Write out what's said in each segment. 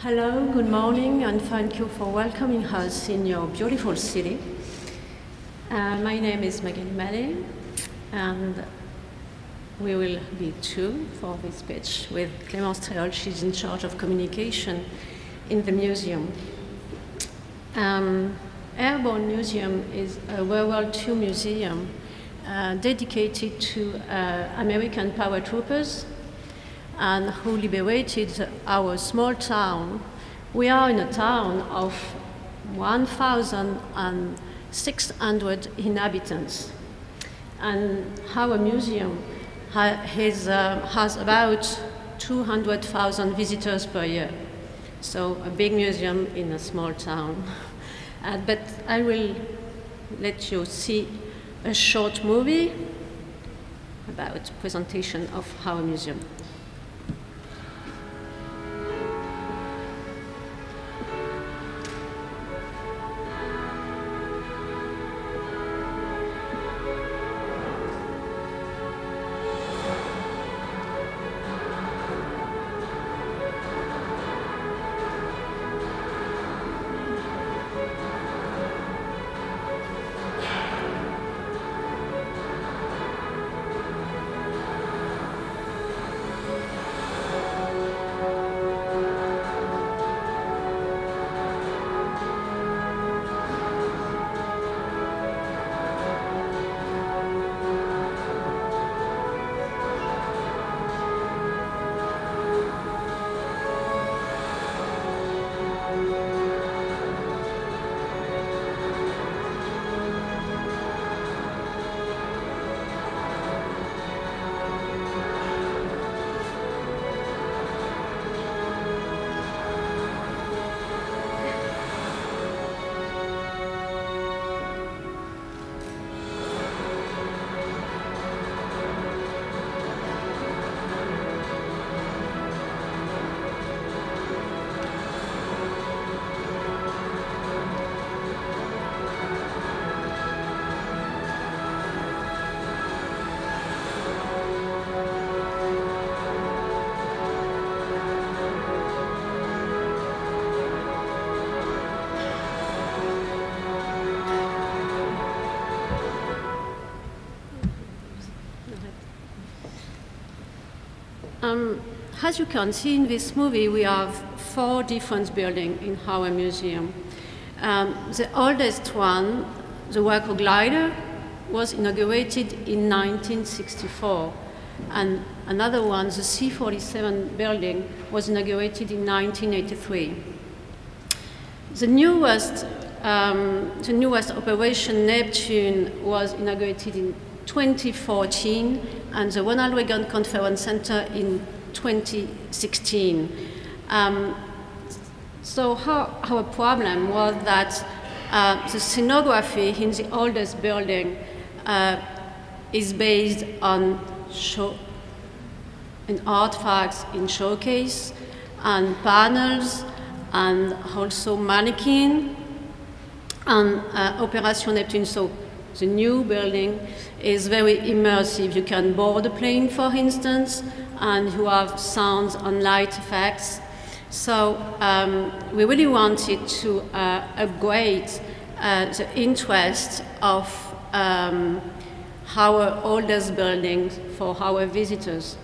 Hello, good morning, and thank you for welcoming us in your beautiful city. My name is Magali Malé, and we will be two for this speech with Clémence Tréhol. She's in charge of communication in the museum. Airborne Museum is a World War II museum dedicated to American paratroopers and who liberated our small town. We are in a town of 1,600 inhabitants, and our museum has about 200,000 visitors per year. So a big museum in a small town. But I will let you see a short movie about presentation of our museum. As you can see in this movie, we have 4 different buildings in our museum. The oldest one, the Waco Glider, was inaugurated in 1964, and another one, the C-47 building, was inaugurated in 1983. The newest Operation Neptune was inaugurated in 2014, and the Ronald Reagan Conference Center in 2016. So our problem was that the scenography in the oldest building is based on artifacts in showcase and panels and also mannequin and Operation Neptune. So the new building is very immersive. You can board a plane, for instance, and you have sounds and light effects. So we really wanted to upgrade the interest of our oldest buildings for our visitors.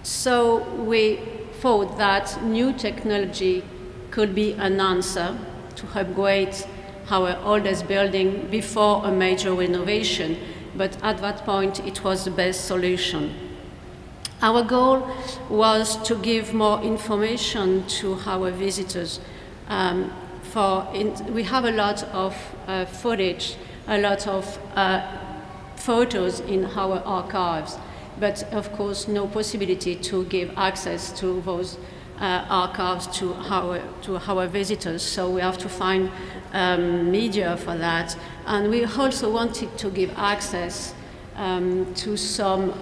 So we thought that new technology could be an answer to upgrade our oldest building before a major renovation, but at that point it was the best solution. Our goal was to give more information to our visitors. We have a lot of footage, a lot of photos in our archives, but of course no possibility to give access to those archives to our visitors, so we have to find media for that. And we also wanted to give access to some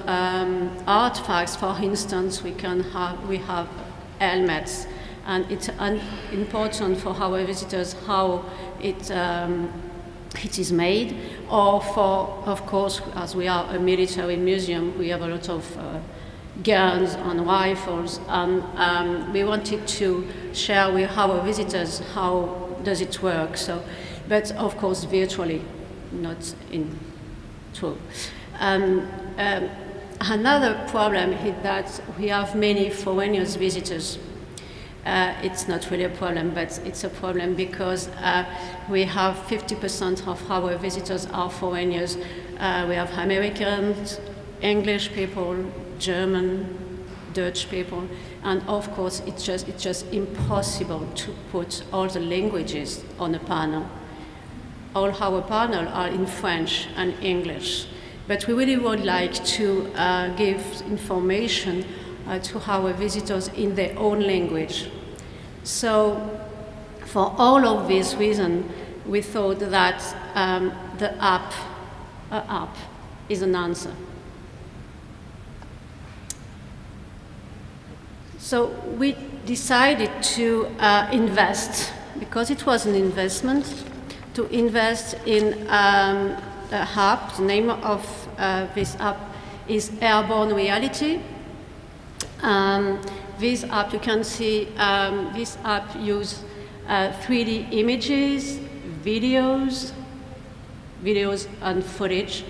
artifacts. For instance, we have helmets, and it's important for our visitors how it is made, or for, of course, as we are a military museum, we have a lot of guns and rifles, and we wanted to share with our visitors how does it work. So, but of course virtually, not in true. Another problem is that we have many foreigners visitors. It's not really a problem, but it's a problem because we have 50% of our visitors are foreigners. We have Americans, English people, German, Dutch people, and of course it's just impossible to put all the languages on a panel. All our panels are in French and English, but we really would like to give information to our visitors in their own language. So for all of these reasons, we thought that the app is an answer. So we decided to invest, because it was an investment, to invest in an app. The name of this app is Airborne Reality. This app, you can see, this app uses 3D images, videos and footage,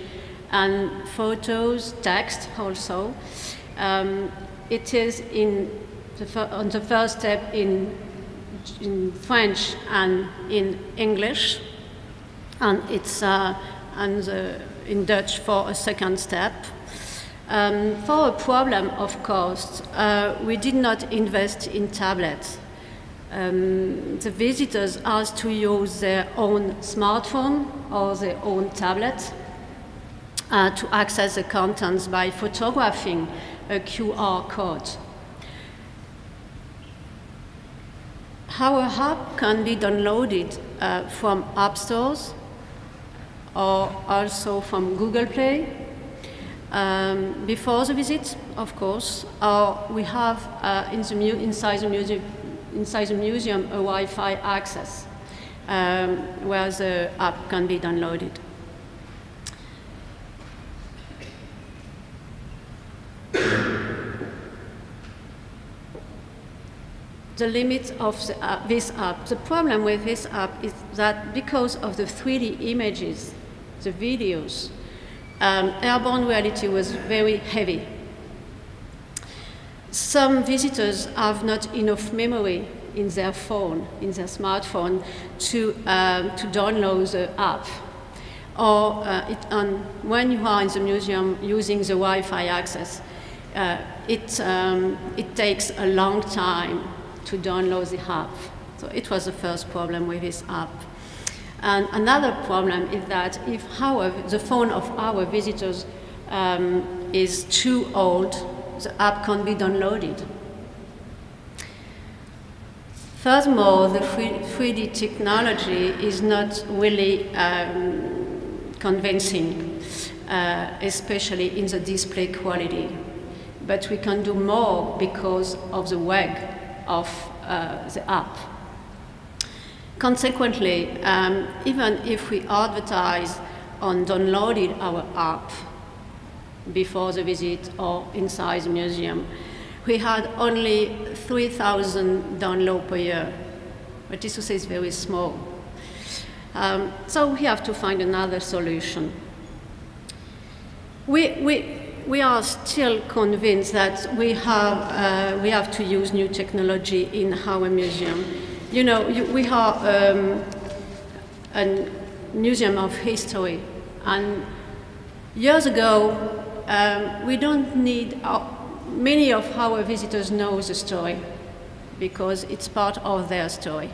and photos, text also. It is on the first step in French and in English, and it's in Dutch for a second step. For a problem of cost, we did not invest in tablets. The visitors asked to use their own smartphone or their own tablet to access the contents by photographing a QR code. Our app can be downloaded from app stores or also from Google Play before the visit, of course. Or we have inside the museum a Wi-Fi access where the app can be downloaded. The limits of this app. The problem with this app is that because of the 3D images, the videos, Airborne Reality was very heavy. Some visitors have not enough memory in their phone, in their smartphone, to download the app. Or when you are in the museum using the Wi-Fi access, it takes a long time to download the app. So it was the first problem with this app. And another problem is that if the phone of our visitors is too old, the app can't be downloaded. Furthermore, the 3D technology is not really convincing, especially in the display quality. But we can do more because of the WEG of the app. Consequently, even if we advertise on downloading our app before the visit or inside the museum, we had only 3,000 downloads per year, which is to say is very small. So we have to find another solution. We are still convinced that we have to use new technology in our museum. You know, we are a museum of history, and years ago, we don't need, many of our visitors know the story because it's part of their story.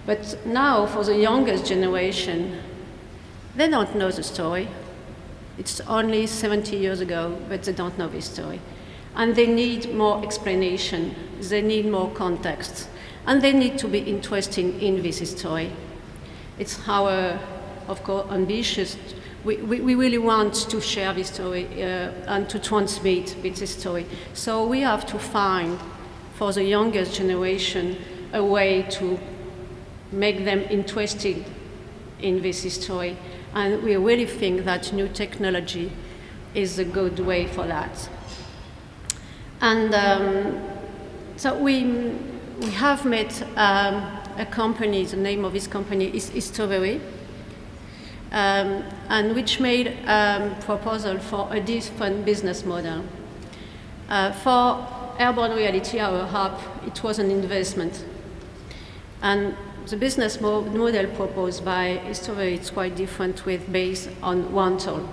But now, for the youngest generation, they don't know the story. It's only 70 years ago, but they don't know this story. And they need more explanation, they need more context, and they need to be interested in this story. It's our, of course, ambitious. We really want to share this story and to transmit this story. So we have to find, for the youngest generation, a way to make them interested in this story. And we really think that new technology is a good way for that. And so we have met a company, the name of this company is Histovery, and which made a proposal for a different business model. For Airborne Reality, our hub, it was an investment. And the business model proposed by Histovery is quite different, based on rental.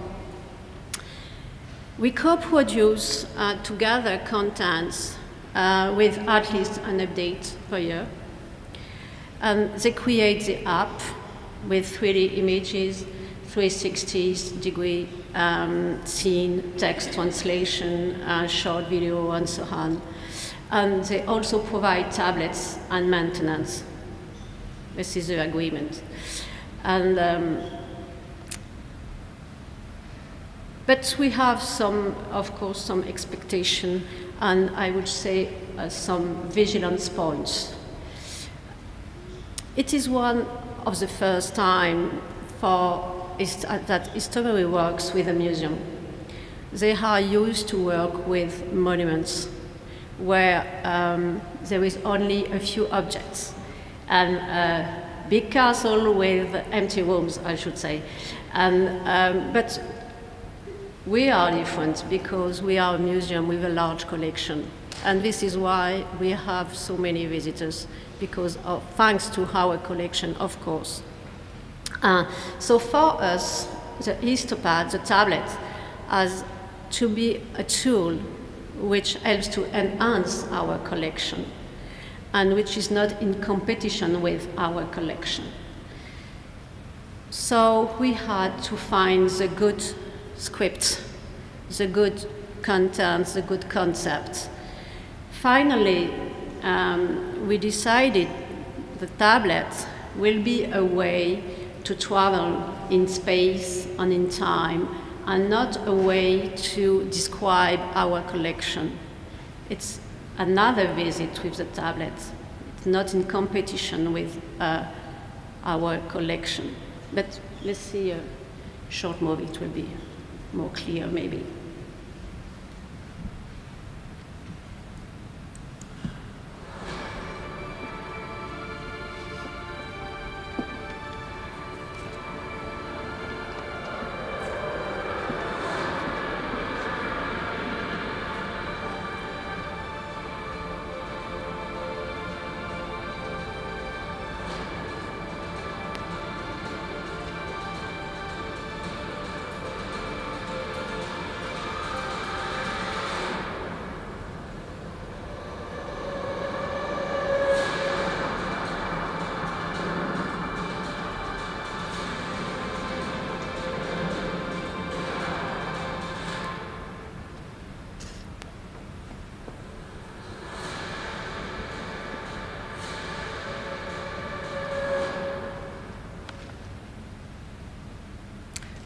We co-produce together contents with at least an update per year. They create the app with 3D images, 360-degree scene, text translation, short video, and so on. And they also provide tablets and maintenance. This is the agreement. And, but we have some, of course, some expectation, and I would say some vigilance points. It is one of the first time that Histovery works with a museum. They are used to work with monuments where there is only a few objects and a big castle with empty rooms, I should say. And, but we are different because we are a museum with a large collection. And this is why we have so many visitors, because of, thanks to our collection, of course. So for us, the Histopad, the tablet, has to be a tool which helps to enhance our collection and which is not in competition with our collection. So we had to find the good script, the good content, the good concept. Finally, we decided the tablet will be a way to travel in space and in time, and not a way to describe our collection. It's another visit with the tablet. It's not in competition with our collection. But let's see a short movie, it will be more clear maybe.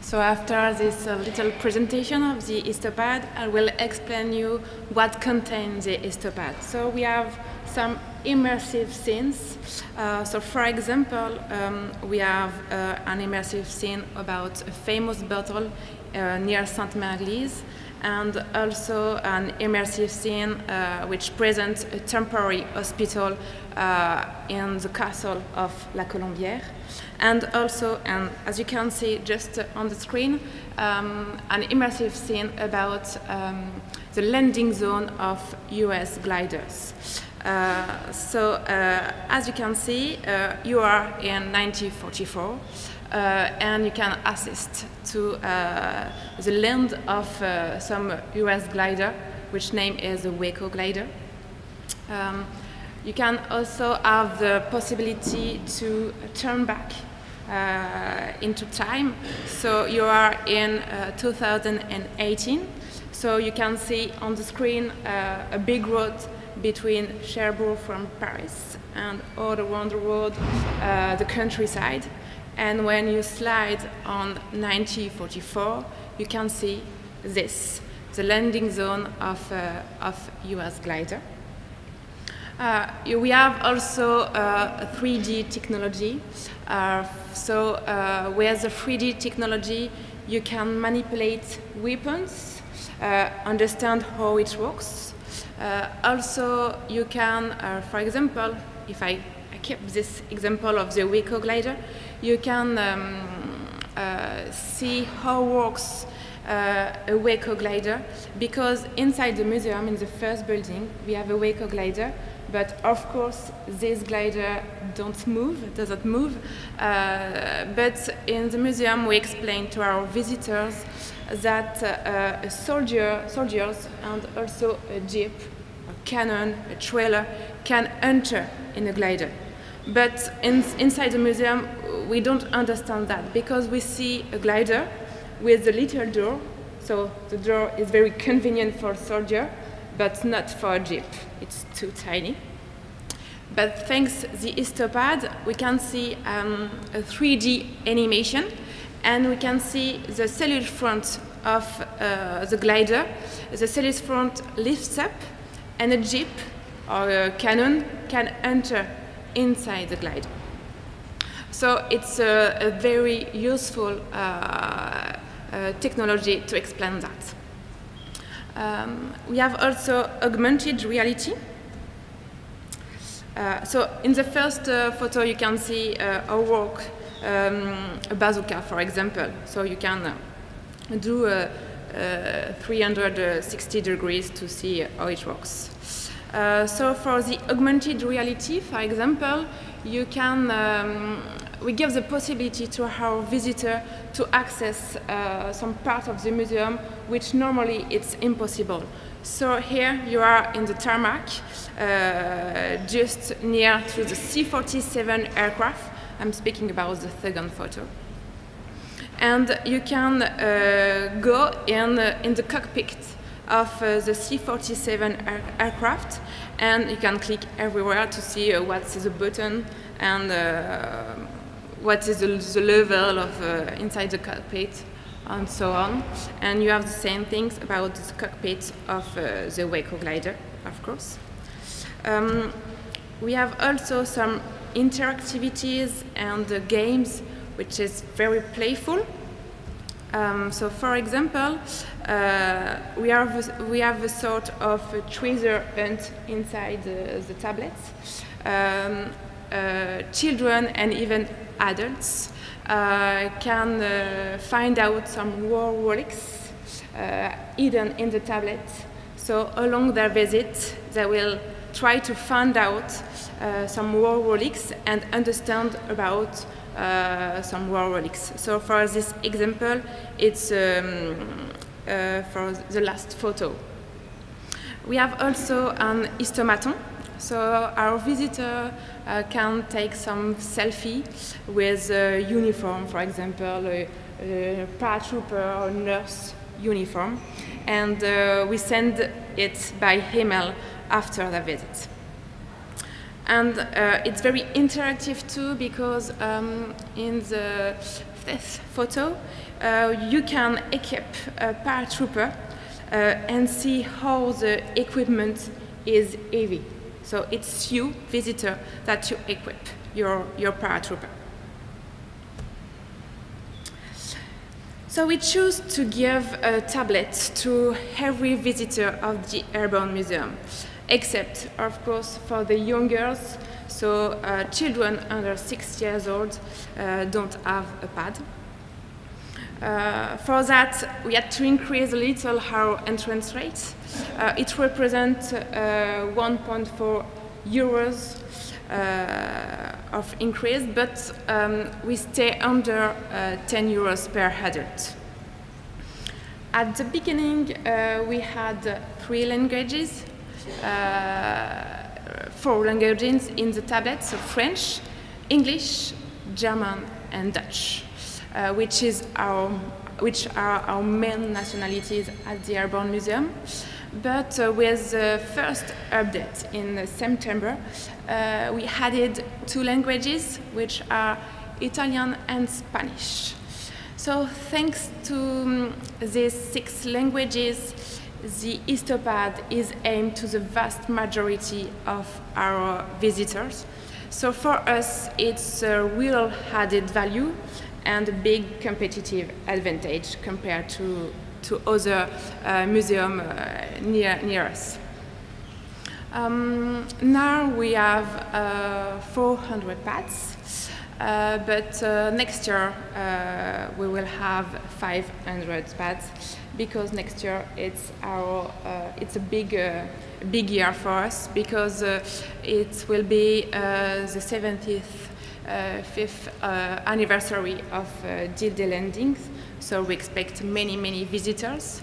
So after this little presentation of the Histopad, I will explain you what contains the Histopad. So we have some immersive scenes. So for example, we have an immersive scene about a famous bottle near Sainte-Mère-Église, and also an immersive scene which presents a temporary hospital in the castle of La Colombière. And also, and as you can see just on the screen, an immersive scene about the landing zone of US gliders. As you can see, you are in 1944, and you can assist to the land of some US glider, which name is the Waco glider. You can also have the possibility to turn back into time. So you are in 2018. So you can see on the screen a big road between Cherbourg from Paris and all around the road, the countryside. And when you slide on 1944, you can see this, the landing zone of US glider. We have also a 3D technology. With the 3D technology, you can manipulate weapons, understand how it works. Also, you can, for example, if I keep this example of the Weko glider, you can see how works a Weko glider, because inside the museum, in the first building, we have a Weko glider, but of course this glider doesn't move. But in the museum we explain to our visitors that soldiers and also a jeep, a cannon, a trailer can enter in a glider. But inside the museum we don't understand that, because we see a glider with a little door, so the door is very convenient for a soldier, but not for a jeep. It's too tiny. But thanks to the Histopad, we can see a 3D animation, and we can see the cellular front of the glider. The cellular front lifts up, and a jeep or a cannon can enter inside the glider. So it's a very useful technology to explain that. We have also augmented reality. So in the first photo you can see a work, a bazooka, for example. So you can do 360 degrees to see how it works. So for the augmented reality, for example, you can we give the possibility to our visitor to access some part of the museum which normally it's impossible. So here you are in the tarmac, just near to the C-47 aircraft. I'm speaking about the second photo. And you can go in the cockpit of the C-47 aircraft, and you can click everywhere to see what is the button and what is the level of inside the cockpit, and so on. And you have the same things about the cockpit of the Weko glider, of course. We have also some interactivities and games which is very playful. So for example, we have a sort of a treasure hunt inside the tablets. Children and even adults can find out some war relics hidden in the tablet. So along their visit, they will try to find out some war relics and understand about some war relics. So for this example, it's for the last photo. We have also an histomaton. So our visitor can take some selfie with a uniform, for example, a paratrooper or nurse uniform, and we send it by email after the visit. And it's very interactive too, because in the fifth photo you can equip a paratrooper and see how the equipment is heavy. So it's you, visitor, that you equip your paratrooper. So we choose to give a tablet to every visitor of the Airborne Museum, except, of course, for the young girls. So children under 6 years old don't have a pad. For that, we had to increase a little our entrance rate. It represents 1.4 euros of increase, but we stay under 10 euros per adult. At the beginning, we had 3 languages, 4 languages in the tablet, so French, English, German, and Dutch, which are our main nationalities at the Airborne Museum. But with the first update in September, we added 2 languages, which are Italian and Spanish. So thanks to these 6 languages, the Histopad is aimed to the vast majority of our visitors. So for us, it's a real added value and a big competitive advantage compared to other museums near us. Now we have 400 pads, but next year we will have 500 pads, because next year it's a big year for us, because it will be the 75th anniversary of DILDE landings, so we expect many visitors.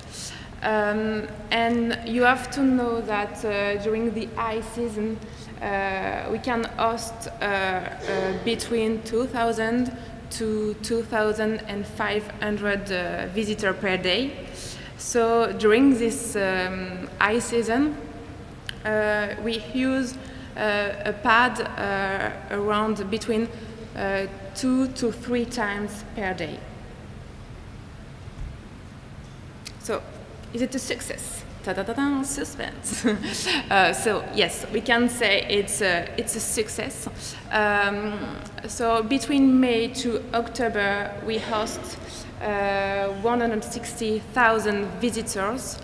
And you have to know that during the high season we can host between 2,000 to 2,500 visitors per day. So during this high season we use a pad around between 2 to 3 times per day. So, is it a success? Ta-da-da-da, suspense. So yes, we can say it's a success. So between May to October, we host 160,000 visitors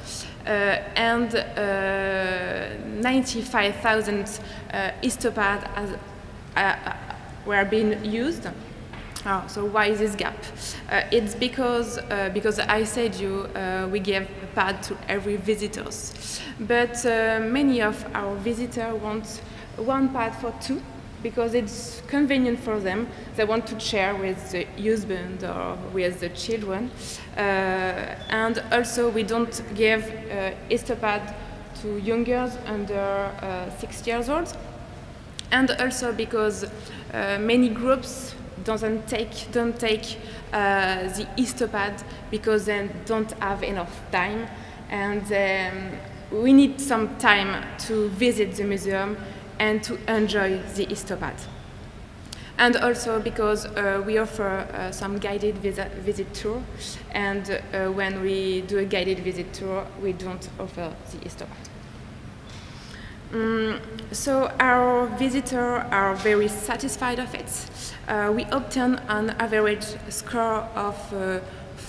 and 95,000 histopads were being used. So why this gap? It's because I said we give a pad to every visitors, but many of our visitors want one pad for 2, because it's convenient for them. They want to share with the husband or with the children, and also we don't give histopad to young girls under 6 years old, and also because many groups don't take the histopad because they don't have enough time, and we need some time to visit the museum and to enjoy the histopad. And also because we offer some guided visit tour, and when we do a guided visit tour, we don't offer the histopad. So our visitors are very satisfied of it. We obtain an average score of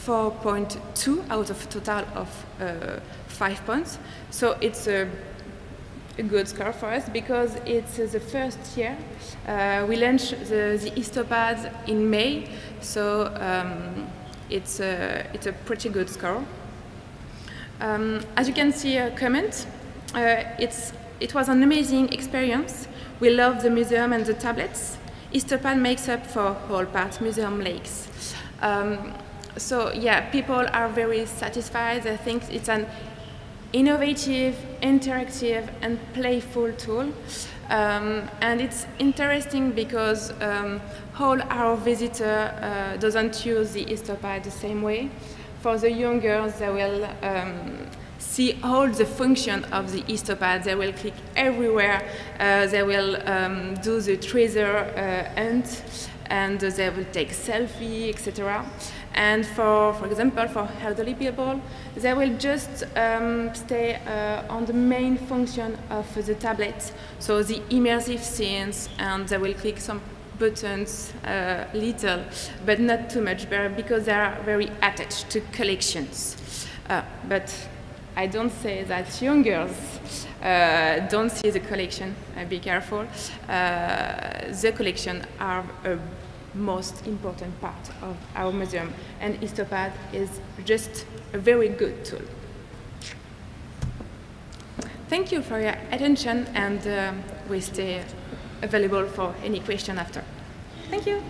4.2 out of a total of 5 points. So it's a good score for us, because it's the first year. We launched the histopad in May, so it's a pretty good score. As you can see, a comment. It was an amazing experience. We love the museum and the tablets. Histopad makes up for all Part Museum Lakes. So yeah, people are very satisfied. I think it's an innovative, interactive and playful tool. And it's interesting because all our visitors doesn't use the histopad the same way. For the young girls, they will see all the function of the histopad. They will click everywhere. They will do the treasure hunt, and they will take selfie, etc. And for example, for elderly people, they will just stay on the main function of the tablet, so the immersive scenes, and they will click some buttons, little, but not too much, because they are very attached to collections. But I don't say that young girls don't see the collection. Be careful. The collection are a most important part of our museum, and histopad is just a very good tool. Thank you for your attention, and we stay available for any question after. Thank you.